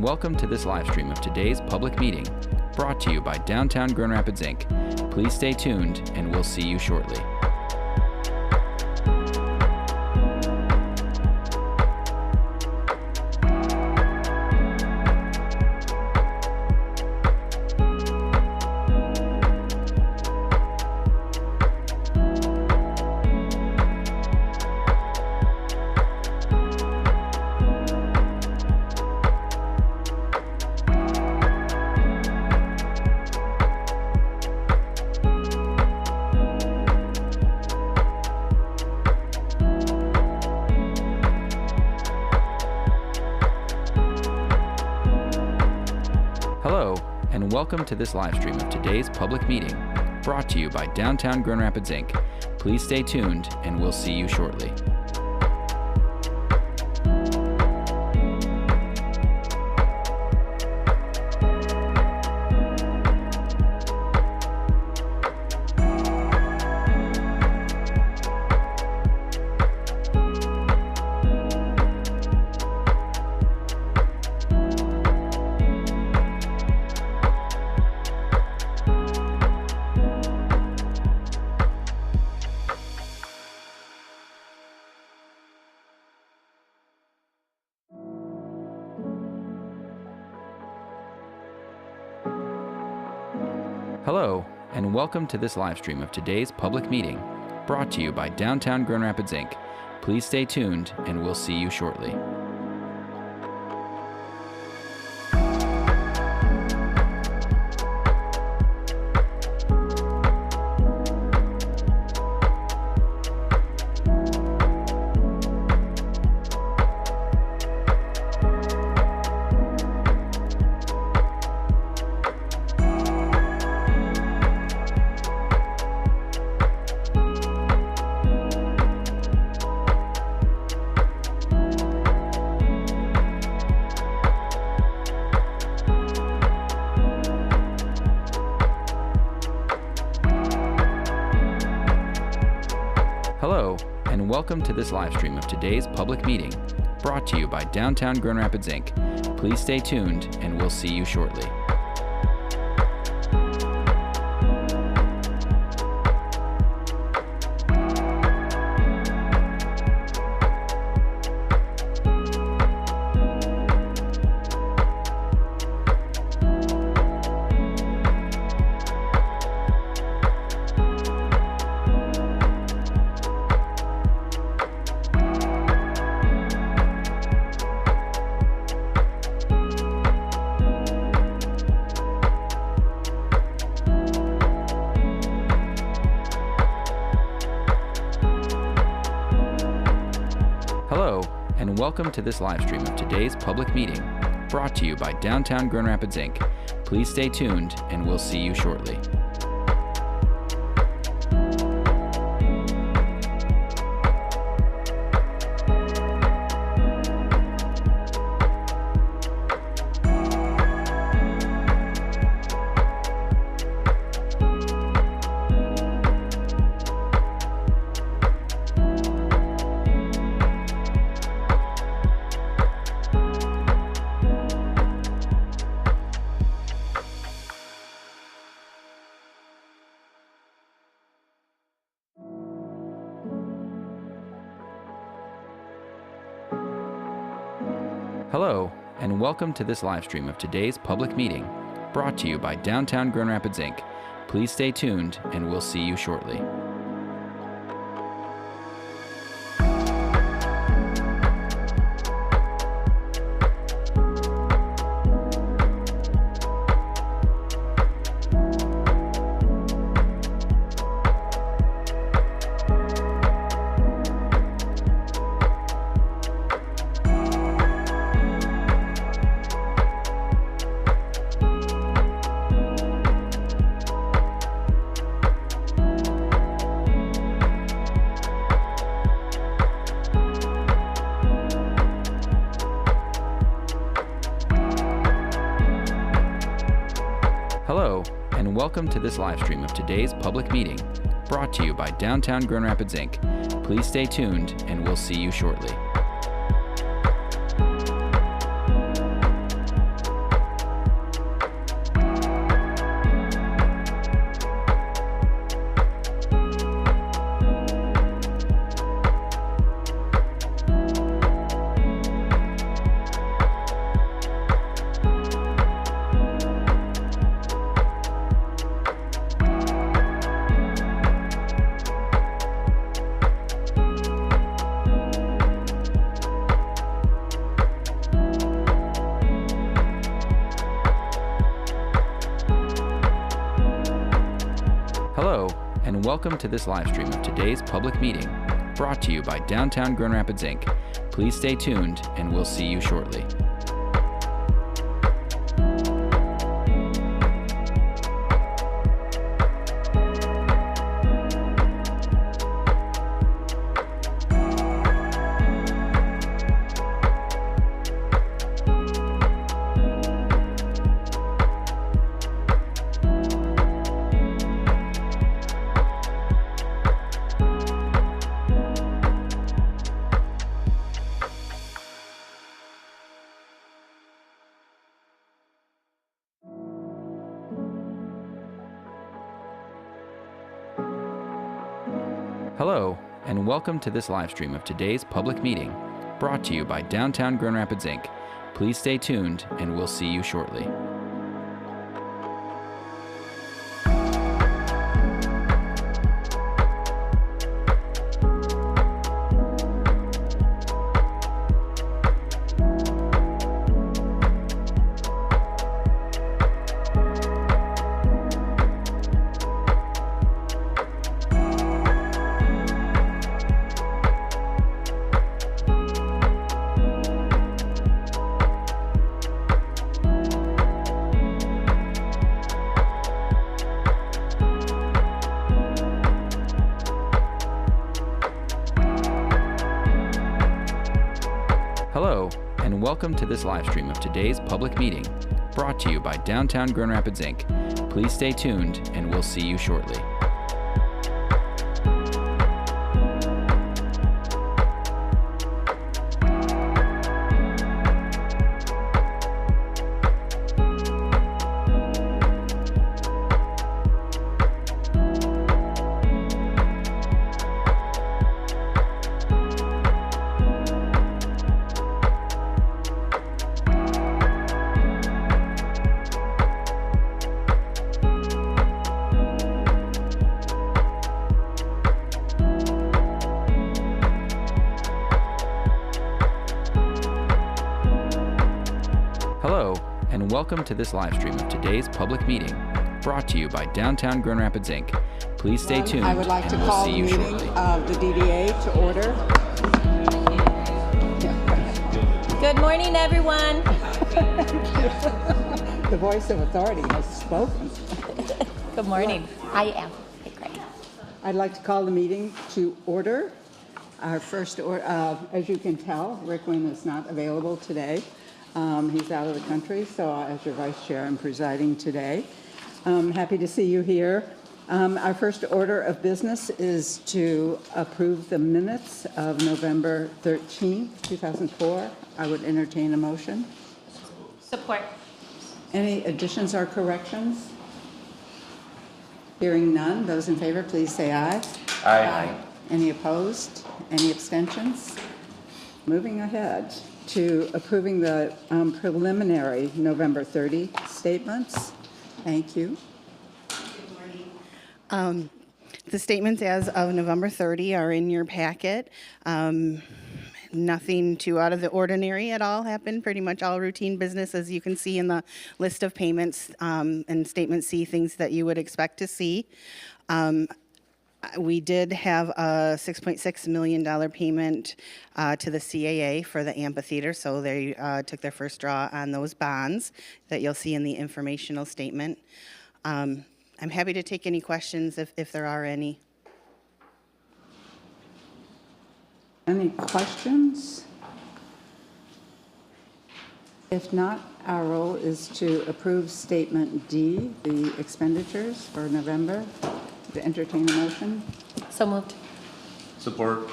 welcome to this live stream of today's public meeting, brought to you by Downtown Grand Rapids, Inc. Please stay tuned, and we'll see you shortly. Hello, and welcome to this live stream of today's public meeting, brought to you by Downtown Grand Rapids, Inc. Please stay tuned, and we'll see you shortly. Hello, and welcome to this live stream of today's public meeting, brought to you by Downtown Grand Rapids, Inc. Please stay tuned, and we'll see you shortly. Hello, and welcome to this live stream of today's public meeting, brought to you by Downtown Grand Rapids, Inc. Please stay tuned, and we'll see you shortly. Hello, and welcome to this live stream of today's public meeting, brought to you by Downtown Grand Rapids, Inc. Please stay tuned, and we'll see you shortly. Hello, and welcome to this live stream of today's public meeting, brought to you by Downtown Grand Rapids, Inc. Please stay tuned, and we'll see you shortly. Hello, and welcome to this live stream of today's public meeting, brought to you by Downtown Grand Rapids, Inc. Please stay tuned, and we'll see you shortly. and welcome to this live stream of today's public meeting, brought to you by Downtown Grand Rapids, Inc. Please stay tuned, and we'll see you shortly. Hello, and welcome to this live stream of today's public meeting, brought to you by Downtown Grand Rapids, Inc. Please stay tuned, and we'll see you shortly. Hello, and welcome to this live stream of today's public meeting, brought to you by Downtown Grand Rapids, Inc. Please stay tuned, and we'll see you shortly. Hello, and welcome to this live stream of today's public meeting, brought to you by Downtown Grand Rapids, Inc. Please stay tuned, I would like to and we'll call see the you meeting shortly. of the DDA to order. Good morning, everyone. The voice of authority has spoken. Good morning. I am. Hey, Craig. I'd like to call the meeting to order. Our first, as you can tell, Rick Wynn is not available today. He's out of the country, so as your vice chair, I'm presiding today. Happy to see you here. Our first order of business is to approve the minutes of November 13th, 2004. I would entertain a motion. Support. Any additions or corrections? Hearing none, those in favor, please say aye. Aye. Any opposed? Any abstentions? Moving ahead to approving the preliminary November 30 statements. Thank you. The statements as of November 30 are in your packet. Nothing too out of the ordinary at all happened, pretty much all routine business, as you can see in the list of payments and Statement C, things that you would expect to see. We did have a $6.6 million payment to the CAA for the amphitheater, so they took their first draw on those bonds that you'll see in the informational statement. I'm happy to take any questions if there are any. Any questions? If not, our role is to approve Statement D, the expenditures for November. To entertain a motion. So moved. Support.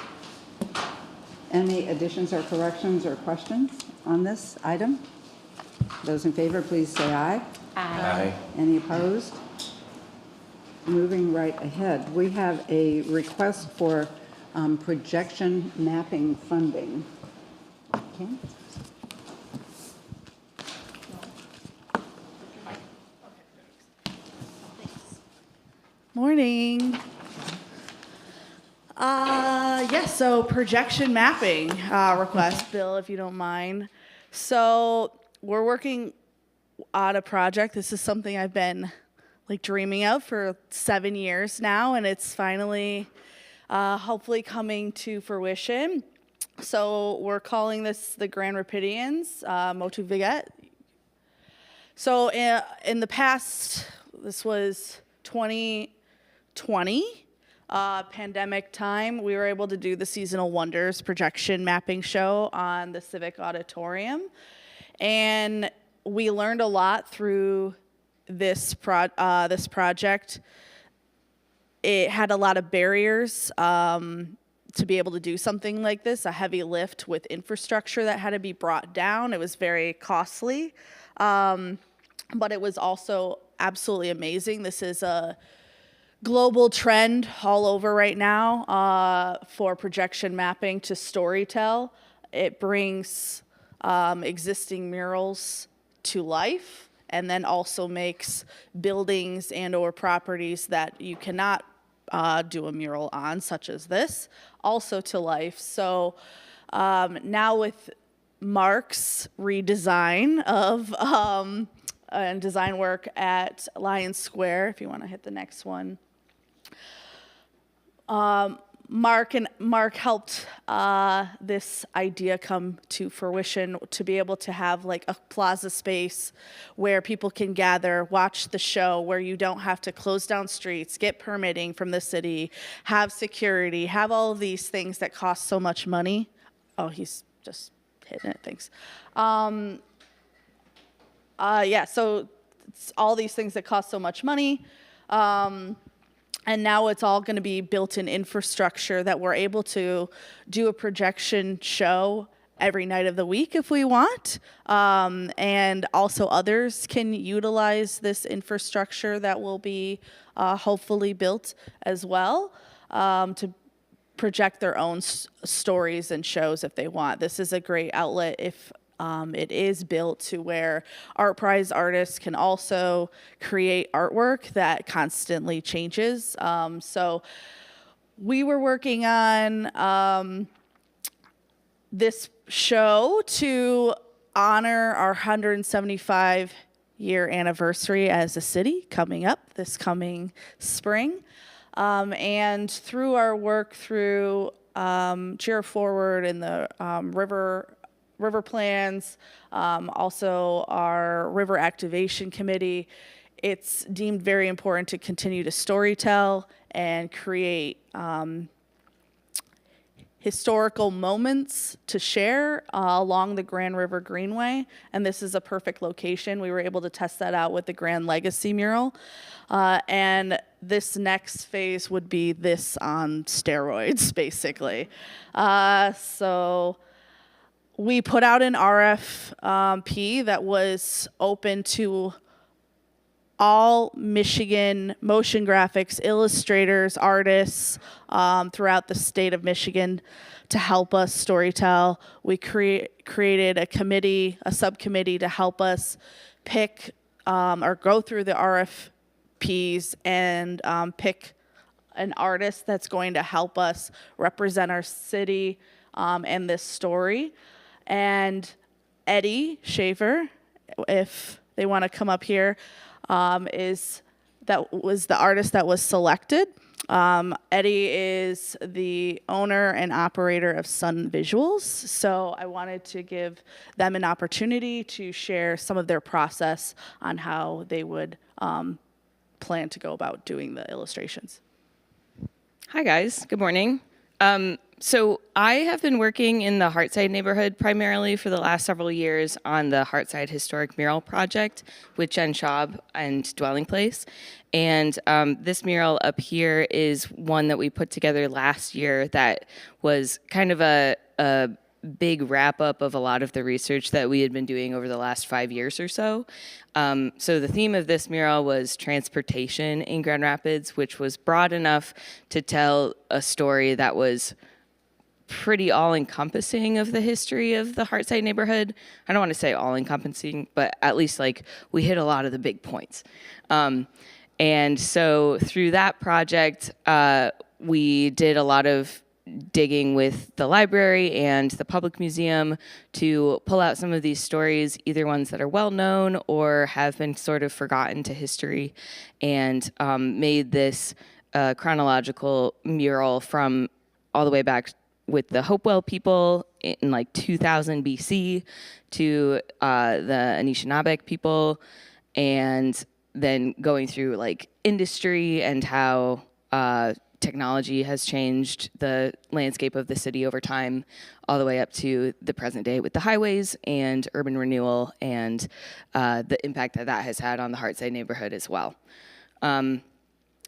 Any additions or corrections or questions on this item? Those in favor, please say aye. Aye. Any opposed? Moving right ahead, we have a request for projection mapping funding. Okay. Morning. Yes, so projection mapping request, Bill, if you don't mind. So we're working on a project. This is something I've been like dreaming of for 7 years now, and it's finally hopefully coming to fruition. So we're calling this the Grand Rapidians Motu Viget. So in the past, this was 2020, pandemic time, we were able to do the Seasonal Wonders projection mapping show on the Civic Auditorium. And we learned a lot through this project. It had a lot of barriers to be able to do something like this, a heavy lift with infrastructure that had to be brought down. It was very costly, but it was also absolutely amazing. This is a global trend all over right now for projection mapping to Storytel. It brings existing murals to life, and then also makes buildings and or properties that you cannot do a mural on, such as this, also to life. So now with Mark's redesign of and design work at Lions Square, if you want to hit the next one, Mark helped this idea come to fruition, to be able to have like a plaza space where people can gather, watch the show, where you don't have to close down streets, get permitting from the city, have security, have all of these things that cost so much money. Oh, he's just hitting it, thanks. Yeah, so it's all these things that cost so much money. And now it's all going to be built-in infrastructure that we're able to do a projection show every night of the week if we want. And also others can utilize this infrastructure that will be hopefully built as well to project their own stories and shows if they want. This is a great outlet if it is built to where Art Prize artists can also create artwork that constantly changes. So we were working on this show to honor our 175-year anniversary as a city coming up this coming spring. And through our work through Cheer Forward and the river plans, also our river activation committee, it's deemed very important to continue to storytell and create historical moments to share along the Grand River Greenway. And this is a perfect location. We were able to test that out with the Grand Legacy mural. And this next phase would be this on steroids, basically. So we put out an RFP that was open to all Michigan motion graphics illustrators, artists throughout the state of Michigan to help us storytell. We created a committee, a subcommittee to help us pick or go through the RFPs and pick an artist that's going to help us represent our city and this story. And Eddie Shaver, if they want to come up here, was the artist that was selected. Eddie is the owner and operator of Sun Visuals, so I wanted to give them an opportunity to share some of their process on how they would plan to go about doing the illustrations. Hi guys, good morning. So I have been working in the Hartside neighborhood primarily for the last several years on the Hartside Historic Mural Project with Jen Schaub and Dwelling Place. And this mural up here is one that we put together last year that was kind of a big wrap up of a lot of the research that we had been doing over the last 5 years or so. So the theme of this mural was transportation in Grand Rapids, which was broad enough to tell a story that was pretty all-encompassing of the history of the Hartside neighborhood. I don't want to say all-encompassing, but at least like we hit a lot of the big points. And so through that project, we did a lot of digging with the library and the public museum to pull out some of these stories, either ones that are well known or have been sort of forgotten to history, and made this chronological mural from all the way back with the Hopewell people in like 2000 BC to the Anishinaabe people, and then going through like industry and how technology has changed the landscape of the city over time, all the way up to the present day with the highways and urban renewal and the impact that that has had on the Hartside neighborhood as well.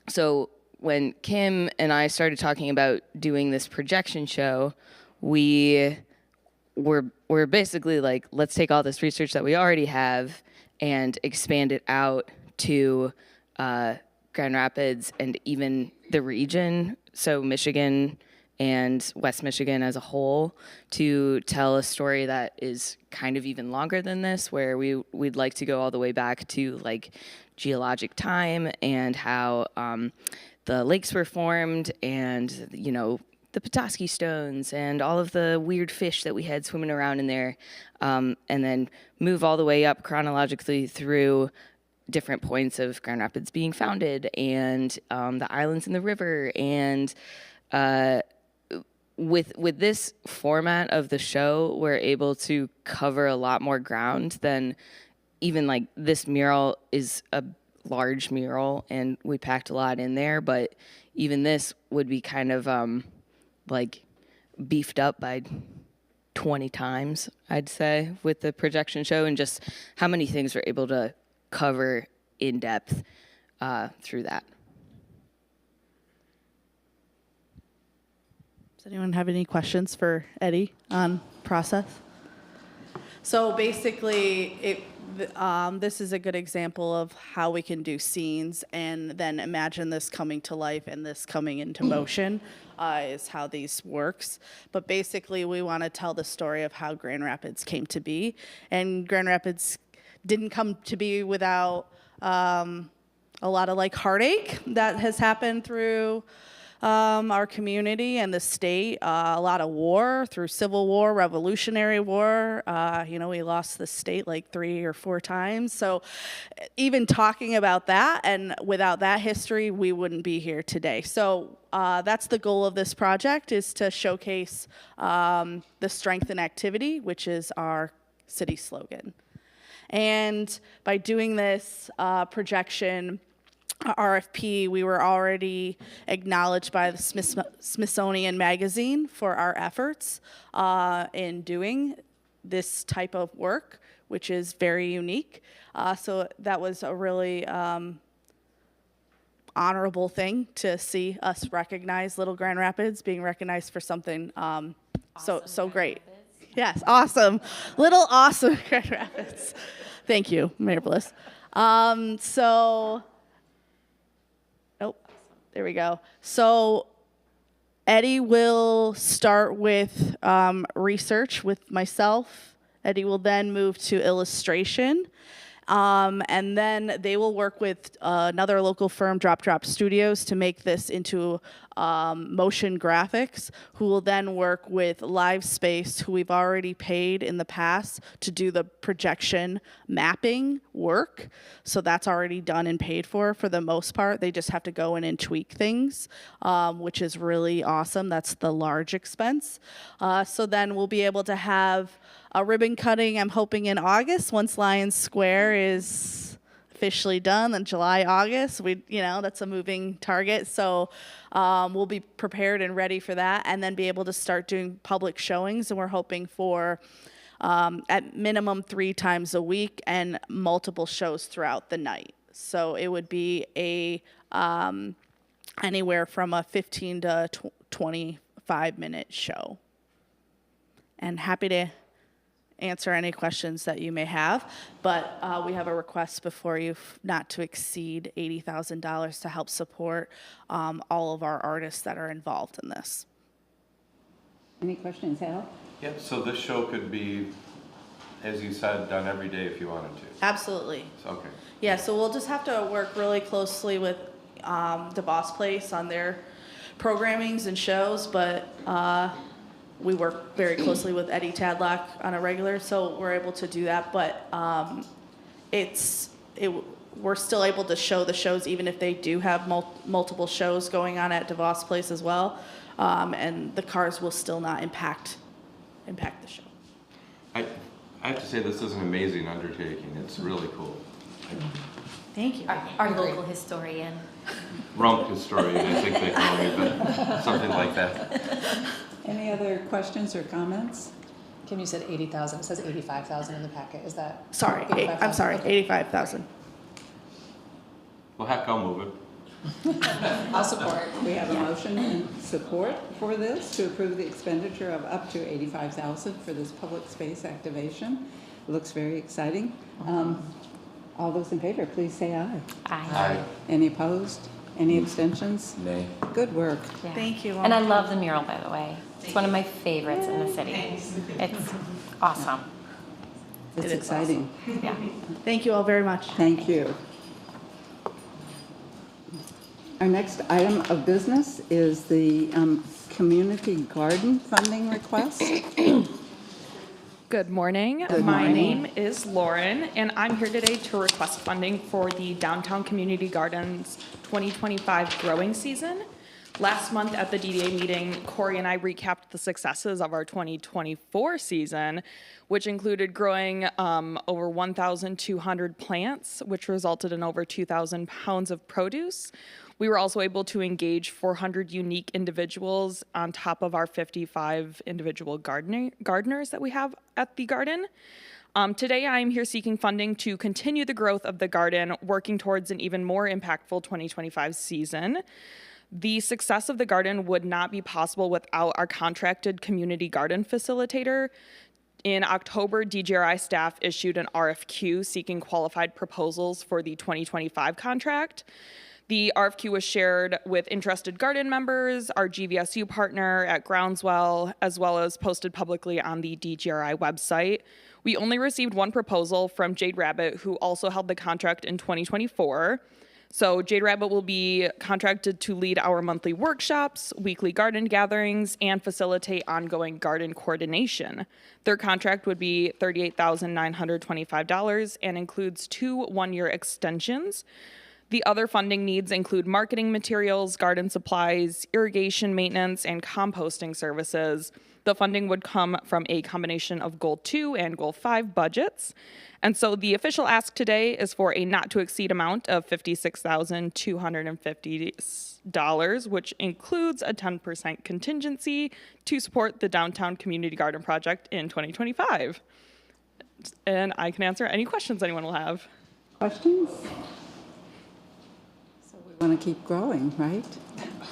So when Kim and I started talking about doing this projection show, we're basically like, let's take all this research that we already have and expand it out to Grand Rapids and even the region, so Michigan and West Michigan as a whole, to tell a story that is kind of even longer than this, where we'd like to go all the way back to like geologic time and how the lakes were formed, and you know, the Petoskey stones and all of the weird fish that we had swimming around in there, and then move all the way up chronologically through different points of Grand Rapids being founded and the islands in the river. And with this format of the show, we're able to cover a lot more ground than even like this mural is a large mural and we packed a lot in there, but even this would be kind of like beefed up by 20 times, I'd say, with the projection show, and just how many things we're able to cover in depth through that. Does anyone have any questions for Eddie on process? So basically, this is a good example of how we can do scenes and then imagine this coming to life and this coming into motion is how these works. But basically, we want to tell the story of how Grand Rapids came to be. And Grand Rapids didn't come to be without a lot of like heartache that has happened through our community and the state, a lot of war through Civil War, Revolutionary War. We lost the state like 3 or 4 times. So even talking about that, and without that history, we wouldn't be here today. So that's the goal of this project, is to showcase the strength and activity, which is our city slogan. And by doing this projection, RFP, we were already acknowledged by the Smithsonian Magazine for our efforts in doing this type of work, which is very unique. So that was a really honorable thing to see us recognize Little Grand Rapids being recognized for something so great. Yes, awesome. Little awesome Grand Rapids. Thank you, Mayor Bliss. There we go. So Eddie will start with research with myself. Eddie will then move to illustration. And then they will work with another local firm, Drop Studios, to make this into motion graphics, who will then work with Live Space, who we've already paid in the past to do the projection mapping work. So that's already done and paid for the most part. They just have to go in and tweak things, which is really awesome. That's the large expense. So then we'll be able to have a ribbon cutting, I'm hoping in August, once Lions Square is officially done, then July, August, that's a moving target. So we'll be prepared and ready for that, and then be able to start doing public showings. And we're hoping for at minimum 3 times a week and multiple shows throughout the night. So it would be anywhere from a 15 to 25-minute show. And happy to answer any questions that you may have, but we have a request before you not to exceed $80,000 to help support all of our artists that are involved in this. Any questions, Hal? Yeah, so this show could be, as you said, done every day if you wanted to. Absolutely. Okay. Yeah, so we'll just have to work really closely with DeVos Place on their programmings and shows, but we work very closely with Eddie Tadlock on a regular, so we're able to do that. But we're still able to show the shows even if they do have multiple shows going on at DeVos Place as well, and the cars will still not impact the show. I have to say, this is an amazing undertaking. It's really cool. Thank you. Our local historian. Rump historian, I think they call me, but something like that. Any other questions or comments? Kim, you said 80,000. It says 85,000 in the packet. Is that? Sorry, 85,000? I'm sorry, Okay. 85,000. Well, heck, I'll move it. I'll support. We have a motion and support for this to approve the expenditure of up to $85,000 for this public space activation. Looks very exciting. All those in favor, please say aye. Aye. Any opposed? Any abstentions? Nay. Good work. Yeah. Thank you. And I love the mural, by the way. It's one of my favorites in the city. It's awesome. It's It is exciting. Yeah. Thank you all very much. Thank you. Our next item of business is the community garden funding request. Good morning. My name is Lauren, and I'm here today to request funding for the Downtown Community Gardens 2025 growing season. Last month at the DDA meeting, Corey and I recapped the successes of our 2024 season, which included growing over 1,200 plants, which resulted in over 2,000 pounds of produce. We were also able to engage 400 unique individuals on top of our 55 individual gardeners that we have at the garden. Today, I am here seeking funding to continue the growth of the garden, working towards an even more impactful 2025 season. The success of the garden would not be possible without our contracted community garden facilitator. In October, DGRI staff issued an RFQ seeking qualified proposals for the 2025 contract. The RFQ was shared with interested garden members, our GVSU partner at Groundswell, as well as posted publicly on the DGRI website. We only received one proposal from Jade Rabbit, who also held the contract in 2024. So Jade Rabbit will be contracted to lead our monthly workshops, weekly garden gatherings, and facilitate ongoing garden coordination. Their contract would be $38,925 and includes 2 one-year extensions. The other funding needs include marketing materials, garden supplies, irrigation maintenance, and composting services. The funding would come from a combination of Goal 2 and Goal 5 budgets. And so the official ask today is for a not to exceed amount of $56,250, which includes a 10% contingency to support the Downtown Community Garden Project in 2025. And I can answer any questions anyone will have. Questions? So we want to keep growing, right?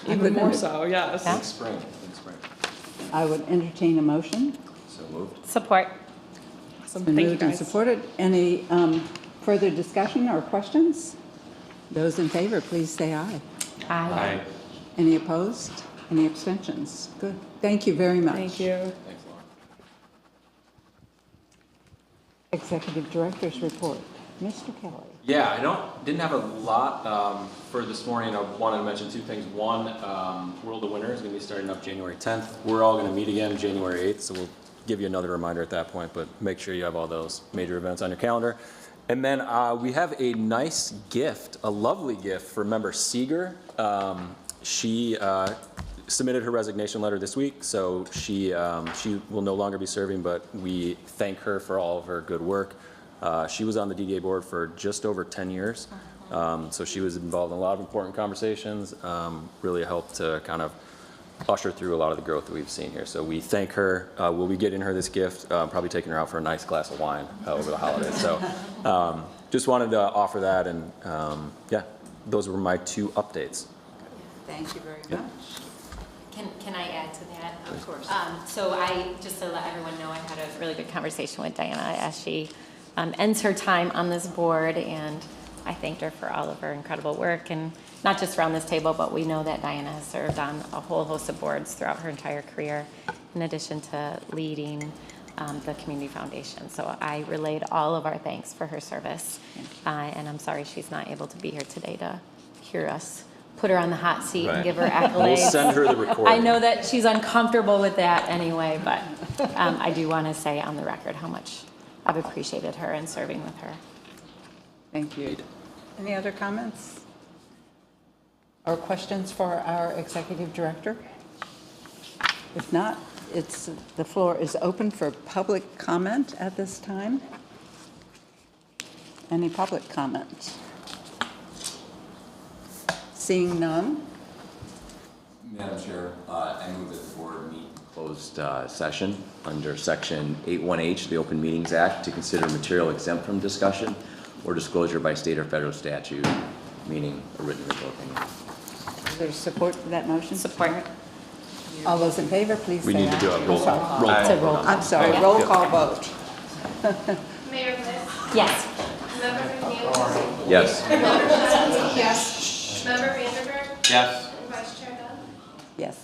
Even more so, yes. Yeah. Spring. I would entertain a motion. So moved. Support. Awesome. Been Thank you, moved and guys. supported. Any further discussion or questions? Those in favor, please say aye. Aye. Any opposed? Any abstentions? Good. Thank you very much. Thank you. Thanks, Lauren. Executive Director's Report. Mr. Kelly. Yeah, I didn't have a lot for this morning. I wanted to mention 2 things. One, World of Winter is going to be starting up January 10th. We're all going to meet again January 8th, so we'll give you another reminder at that point, but make sure you have all those major events on your calendar. And then we have a nice gift, a lovely gift for member Seeger. She submitted her resignation letter this week, so she will no longer be serving, but we thank her for all of her good work. She was on the DDA board for just over 10 years, so she was involved in a lot of important conversations, really helped to kind of usher through a lot of the growth that we've seen here. So we thank her. We'll be getting her this gift, probably taking her out for a nice glass of wine over the holidays. So just wanted to offer that, and yeah, those were my 2 updates. Thank you very much. Can I add to that? Of course. So just to let everyone know, I had a really good conversation with Diana as she ends her time on this board, and I thanked her for all of her incredible work, and not just around this table, but we know that Diana has served on a whole host of boards throughout her entire career, in addition to leading the Community Foundation. So I relayed all of our thanks for her service, and I'm sorry she's not able to be here today to hear us put her on the hot seat and Right. give her accolades. We'll send her the recording. I know that she's uncomfortable with that anyway, but I do want to say on the record how much I've appreciated her and serving with her. Thank you. Any other comments or questions for our executive director? If not, the floor is open for public comment at this time. Any public comment? Seeing none, Madam Chair, I move that the board meet in closed session under Section 81H of the Open Meetings Act to consider material exempt from discussion or disclosure by state or federal statute, meaning a written revoking. is there support for that motion? Support. All those in favor, please say aye. We need to do a roll Sorry. roll It's a call. roll vote. I'm sorry, roll call vote. Mayor Bliss, Yes. Member McNeil, Yes. Member Vanderberg, Yes. and Vice Chair Dunn. Yes.